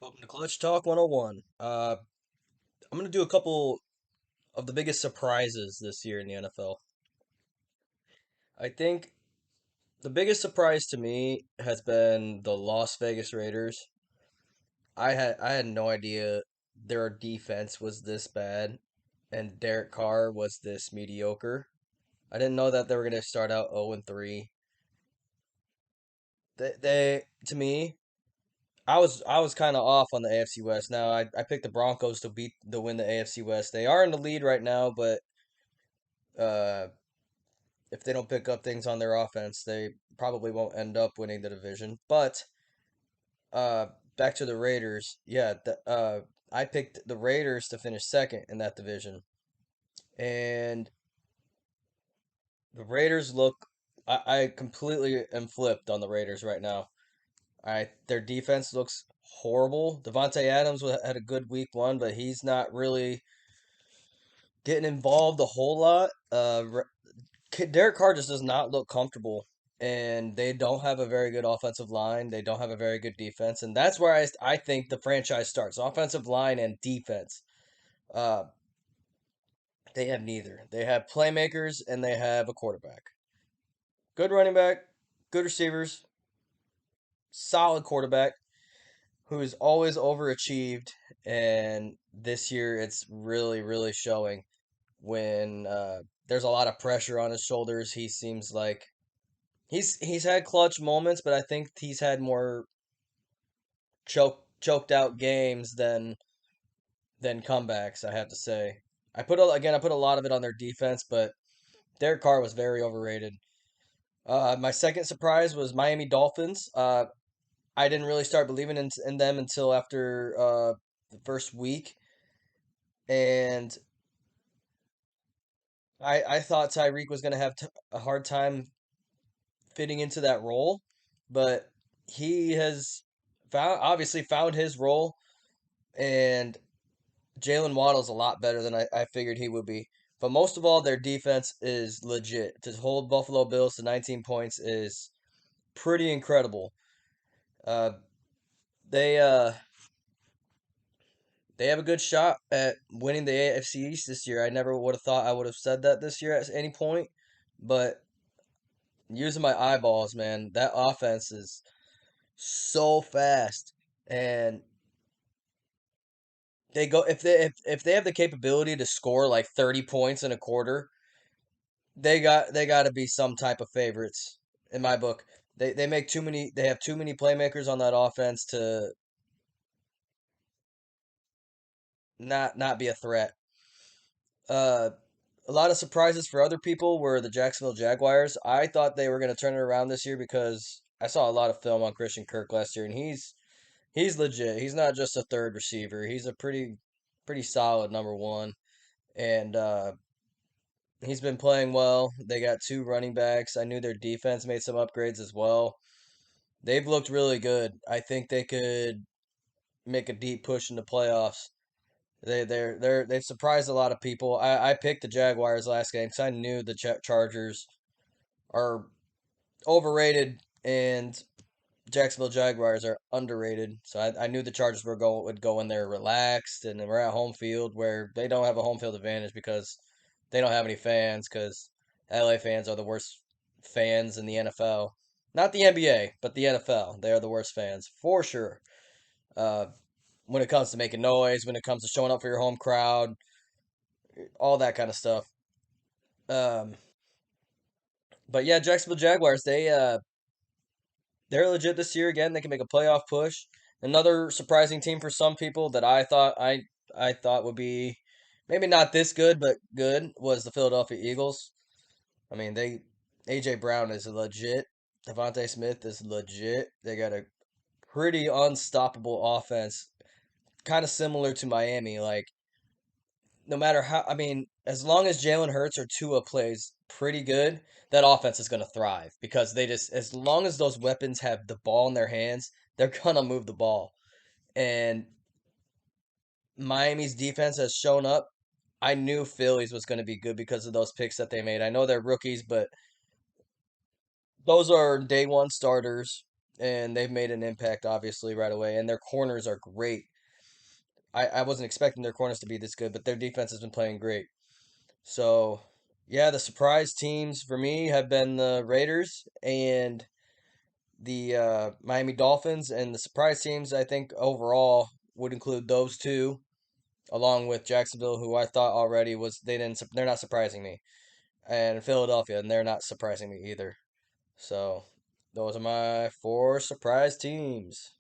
Welcome to Clutch Talk 101. I'm going to do a couple of the biggest surprises this year in the NFL. I think the biggest surprise to me has been the Las Vegas Raiders. I had no idea their defense was this bad and Derek Carr was this mediocre. I didn't know that they were going to start out 0 and 3. They to me, I was kind of off on the AFC West. Now I picked the Broncos to win the AFC West. They are in the lead right now, but uh if they don't pick up things on their offense, they probably won't end up winning the division. But uh, back to the Raiders. Yeah, I picked the Raiders to finish second in that division, and the Raiders look. I completely am flipped on the Raiders right now. Their defense looks horrible. Devontae Adams had a good week one, but he's not really getting involved a whole lot. Derek Carr just does not look comfortable, and they don't have a very good offensive line. They don't have a very good defense, and that's where I think the franchise starts: offensive line and defense. Uh, they have neither. They have playmakers and they have a quarterback. Good running back, good receivers, solid quarterback who's always overachieved, and this year it's really showing when there's a lot of pressure on his shoulders. He seems like he's had clutch moments, but I think he's had more choked out games than comebacks. I have to say. I put a lot of it on their defense, but Derek Carr was very overrated. My second surprise was Miami Dolphins. I didn't really start believing in them until after the first week, and I thought Tyreek was going to have a hard time fitting into that role, but he has obviously found his role, and Jalen Waddle's a lot better than I figured he would be. But most of all, their defense is legit. To hold Buffalo Bills to 19 points is pretty incredible. Uh, they uh, they have a good shot at winning the AFC East this year. I never would have thought I would have said that this year at any point, but using my eyeballs, man, that offense is so fast, and they go if they have the capability to score like 30 points in a quarter, they got to be some type of favorites in my book. They have too many playmakers on that offense to not be a threat. Uh a lot of surprises for other people were the Jacksonville Jaguars. I thought they were going to turn it around this year because I saw a lot of film on Christian Kirk last year, and he's legit. He's not just a third receiver. He's a pretty solid number one, and he's been playing well. They got two running backs. I knew their defense made some upgrades as well. They've looked really good. I think they could make a deep push in the playoffs. They've surprised a lot of people. I picked the Jaguars last game because I knew the Chargers are overrated and Jacksonville Jaguars are underrated. So I knew the Chargers would go in there relaxed, and we're at home field where they don't have a home field advantage because they don't have any fans because LA fans are the worst fans in the NFL. Not the NBA, but the NFL. They are the worst fans for sure. Uh, when it comes to making noise, when it comes to showing up for your home crowd, all that kind of stuff. Um, but yeah, Jacksonville Jaguars, they're legit this year again. They can make a playoff push. Another surprising team for some people that I thought would be maybe not this good but good was the Philadelphia Eagles. I mean, they AJ Brown is legit. Devontae Smith is legit. They got a pretty unstoppable offense, kind of similar to Miami. Like no matter how, I mean, as long as Jalen Hurts or Tua plays pretty good, that offense is going to thrive because as long as those weapons have the ball in their hands, they're going to move the ball. And Miami's defense has shown up. I knew Phillies was going to be good because of those picks that they made. I know they're rookies, but those are day one starters. and they've made an impact obviously right away. And their corners are great. I wasn't expecting their corners to be this good, but their defense has been playing great. So, yeah, the surprise teams for me have been the Raiders and the Miami Dolphins, and the surprise teams I think overall would include those two, along with Jacksonville, who I thought already was they're not surprising me, and Philadelphia, and they're not surprising me either. So, those are my four surprise teams.